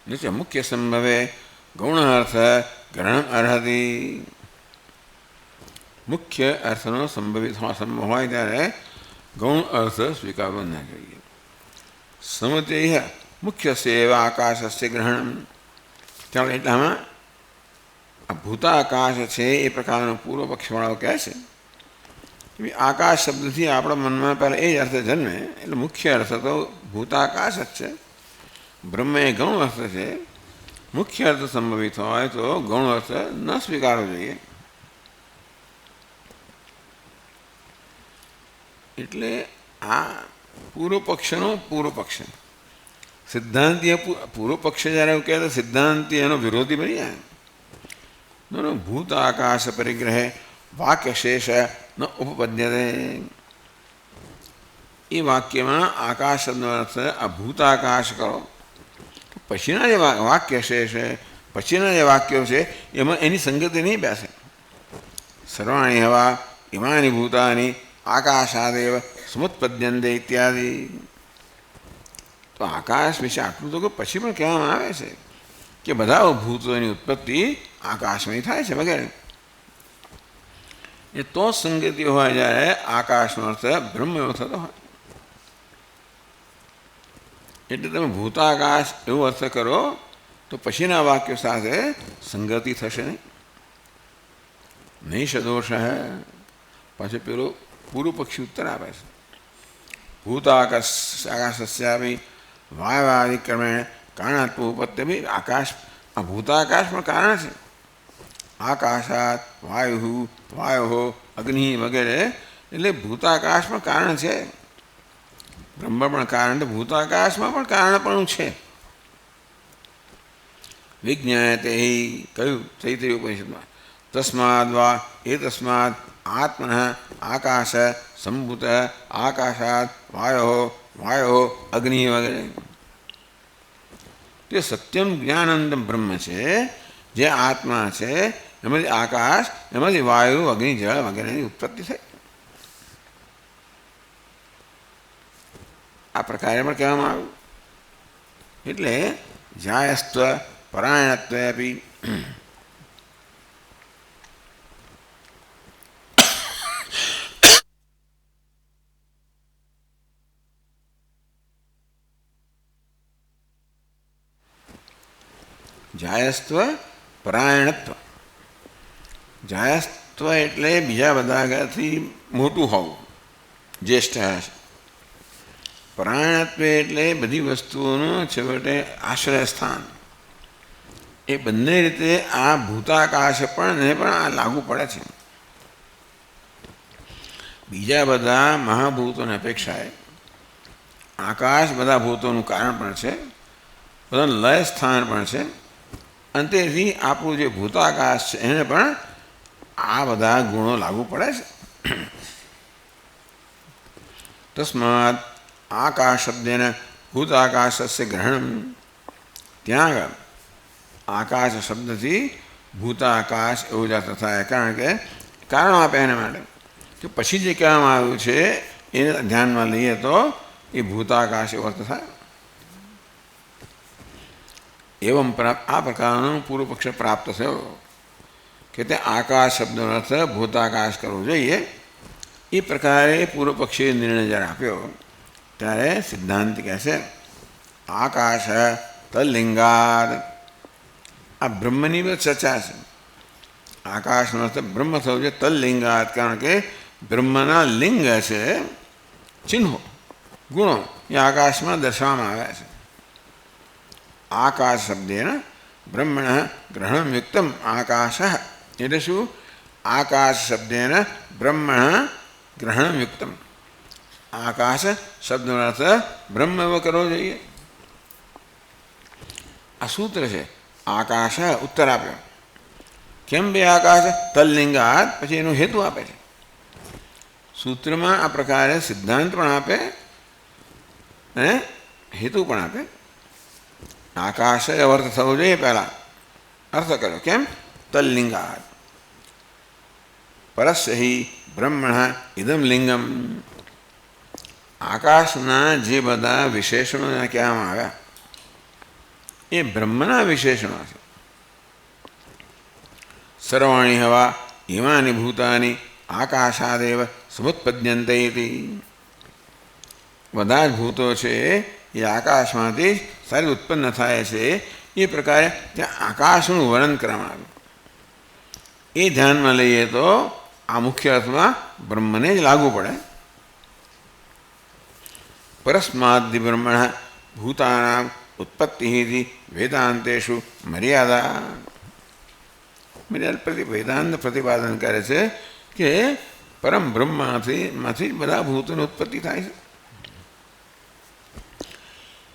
નીચે મુખ્ય સંભવે ગૌણ અર્થ ગ્રહણ અર્હતિ. મુખ્ય અર્થનો સંભવિત હોય ત્યારે ગૌણ અર્થ સ્વીકારવો ના જોઈએ. સમતે મુખ્ય સેવા આકાશસ્ય ગ્રહણ. ચાલો એટલામાં આ ભૂતાકાશ છે એ પ્રકારનો પૂર્વ પક્ષવાળાઓ કહે છે કે આકાશ શબ્દથી આપણા મનમાં પહેલાં એ જ અર્થ જન્મે. એટલે મુખ્ય અર્થ તો ભૂતાકાશ જ છે. બ્રહ્મ એ ગૌણ અર્થ છે. મુખ્ય અર્થ સંભવિત હોય તો ગૌણ અર્થ ન સ્વીકારવો જોઈએ. એટલે આ પૂર્વ પક્ષનો પૂર્વ પક્ષ. સિદ્ધાંતીય પૂર્વ પક્ષ જ્યારે એવું કહે તો સિદ્ધાંતી એનો વિરોધી બની જાય. ભૂત આકાશ પરિગ્રહે વાક્ય શેષ ન ઉપપદ્યતે. એ વાક્યમાં આકાશ શબ્દનો અર્થ આ ભૂતાકાશ કરો. પછીના જે વાક્ય શેષ પછીના જે વાક્યો છે એમાં એની સંગતિ નહીં બેસે. સર્વાણી હવા ઇમાની ભૂતાની આકાશાદેવ સમુત્પદ્યંતે ઇત્યાદિ. તો આકાશ વિશે આટલું તો પછી પણ કહેવામાં આવે છે કે બધા ભૂતોની ઉત્પત્તિ આકાશમાં થાય છે વગેરે. એ તો સંગતિ હોય જ્યારે આકાશનો અર્થ બ્રહ્મ એવો થતો હોય. એટલે તમે ભૂતાકાશ એવો અર્થ કરો તો પછીના વાક્યો સાથે સંગતિ થશે નહીં. નહીં સદોષ હે. પાછું પેલો પૂર્વ પક્ષી ઉત્તર આપે છે ભૂતાકાશસ્યાપી વાયવાદિક્રમેણ કારણાત્મ ઉપત્ય. ભાઈ આકાશ આ ભૂતાકાશ પણ કારણ છે. આકાશાત વાયુ વાયો અગ્નિ વગેરે એટલે ભૂતાકાશમાં કારણ છે. બ્રહ્મ પણ કારણ, ભૂતાકાશમાં પણ કારણપણું છે. વિજ્ઞાયતે કહ્યું તૈત્રીય ઉપનિષદમાં, તસ્માદ વા એ તસ્માદ આત્મન આકાશ સંભૂત આકાશાત વાયો વાયો અગ્નિ વગેરે. તે સત્યમ જ્ઞાનંદમ બ્રહ્મ છે, જે આત્મા છે, એમાંથી આકાશ, એમાંથી વાયુ અગ્નિ જળ વગેરેની ઉત્પત્તિ થઈ. આ પ્રકારે પણ કહેવામાં આવ્યું. એટલે જાયસ્ત્વ પરાયણત્વ આપી જાયસ્ત્વ પરાયણત્વ. જાયસ્ત્વ એટલે બીજા બધાથી મોટું હોવું, જ્યેષ્ઠ હશે. પરાયણત્વ એટલે બધી વસ્તુઓનું છેવટે આશ્રય સ્થાન. એ બંને રીતે આ ભૂતાકાશ પણ આ લાગુ પડે છે. બીજા બધા મહાભૂતોની અપેક્ષાએ આકાશ બધા ભૂતોનું કારણ પણ છે, બધાનું લય સ્થાન પણ છે. અંતેથી આપણું જે ભૂતાકાશ છે એને પણ આ બધા ગુણો લાગુ પડે છે. તસ્માત આકાશ શબ્દેન ભૂતાકાશસ્ય ગ્રહણ. ત્યાં આગળ આકાશ શબ્દથી ભૂતાકાશ એવું જાત થાય, કારણ કે કારણ આપે એના માટે કે પછી જે કહેવામાં આવ્યું છે એને ધ્યાનમાં લઈએ તો એ ભૂતાકાશ એવો અર્થ થાય. એવમ આ પ્રકારનો પૂર્વ પક્ષ પ્રાપ્ત થયો કે તે આકાશ શબ્દનો અર્થ ભૂતાકાશ કરવો જોઈએ. એ પ્રકારે પૂર્વ પક્ષીએ નિર્ણય જ્યારે આપ્યો ત્યારે સિદ્ધાંત કહે છે આકાશ તલ્લિંગાદ. આ બ્રહ્મની બધી ચર્ચા છે. આકાશનો અર્થ બ્રહ્મ થયો છે તલ્લિંગાદ, કારણ કે બ્રહ્મના લિંગ છે, ચિહ્નો ગુણો એ આકાશમાં દર્શાવવામાં આવ્યા છે. આકાશ શબ્દેન બ્રહ્મણ ગ્રહણયુક્તમ આકાશ. એટલે શું? આકાશ શબ્દેન બ્રહ્મણ ગ્રહણયુક્તમ. આકાશ શબ્દનો અર્થ બ્રહ્મ એવો કરવો જોઈએ. આ સૂત્ર છે. આકાશ ઉત્તર આપ્યો. કેમ બે આકાશ? તલ્લિંગાદ. પછી એનો હેતુ આપે છે. સૂત્રમાં આ પ્રકારે સિદ્ધાંત પણ આપે અને હેતુ પણ આપે. આકાશ એવો અર્થ થવો જોઈએ. પહેલાં અર્થ કર્યો કેમ? તલ્લિંગાદ. પરસ્ય હિ બ્રહ્મણ ઇદમ લિંગમ. આકાશના જે બધા વિશેષણો કહેવામાં આવ્યા એ બ્રહ્મના વિશેષણો છે. સર્વાણી હવા ઇમાની ભૂતાની આકાશાદેવ સમુત્પદ્યંતે. બધા જ ભૂતો છે એ આકાશમાંથી સારી ઉત્પન્ન થાય છે. એ પ્રકારે ત્યાં આકાશનું વર્ણન કરવામાં આવ્યું. એ ધ્યાનમાં લઈએ તો આ મુખ્ય અર્થમાં બ્રહ્મને જ લાગુ પડે. પરસ્માદ્દિ બ્રહ્મણ ભૂતાનામ ઉત્પત્તિ વેદાંતેશુ મર્યાદા. વેદાંત પ્રતિપાદન કરે છે કે પરમ બ્રહ્મમાંથી બધા ભૂતોની ઉત્પત્તિ થાય છે.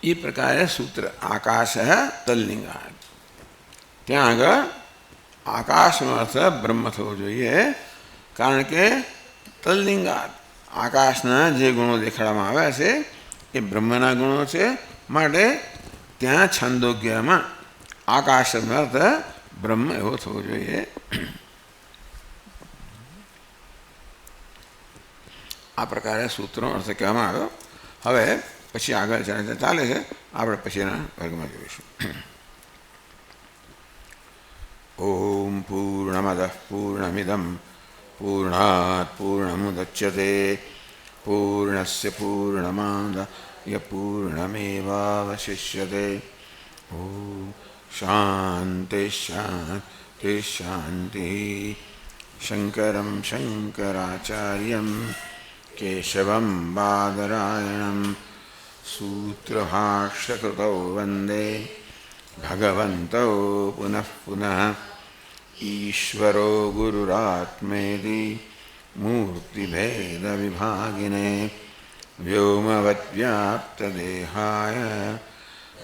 એ પ્રકારે સૂત્ર આકાશ તલ્લિંગાદ. ત્યાં આગળ આકાશનો અર્થ બ્રહ્મ થવો જોઈએ, કારણ કે તલ્લિંગાદ આકાશના જે ગુણો દેખાડવામાં આવ્યા છે એ બ્રહ્મના ગુણો છે. માટે ત્યાં છંદોગ્યમાં આકાશનો અર્થ બ્રહ્મ એવો થવો જોઈએ. આ પ્રકારે સૂત્રનો અર્થ કહેવામાં આવ્યો. હવે પછી આગળ ચાલે છે, આપણે પછીના વર્ગમાં જોઈશું. ઓમ પૂર્ણમદ પૂર્ણમિદમ પૂર્ણાત પૂર્ણમુદચ્યતે પૂર્ણસ્ય પૂર્ણમાદાય પૂર્ણમેવાવશિષ્યતે. ઓમ શાંતિ શાંતિ શાંતિ. શંકરં શંકરાચાર્યં કેશવં બાદરાયણં સૂત્રભાષ્યકૃતૌ વંદે ભગવन्तौ પુનઃ પુનઃ. ईश्वरो गुरुरात्मेति मूर्तिभेदविभागिने व्योमवद्व्याप्तदेहाय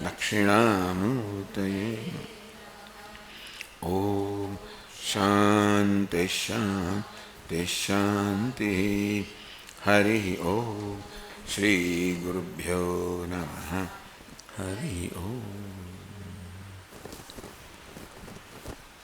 दक्षिणामूर्तये ॐ शान्ति शान्ति शान्तिः हरिः ॐ श्रीगुरुभ्यो नमः हरिः ॐ।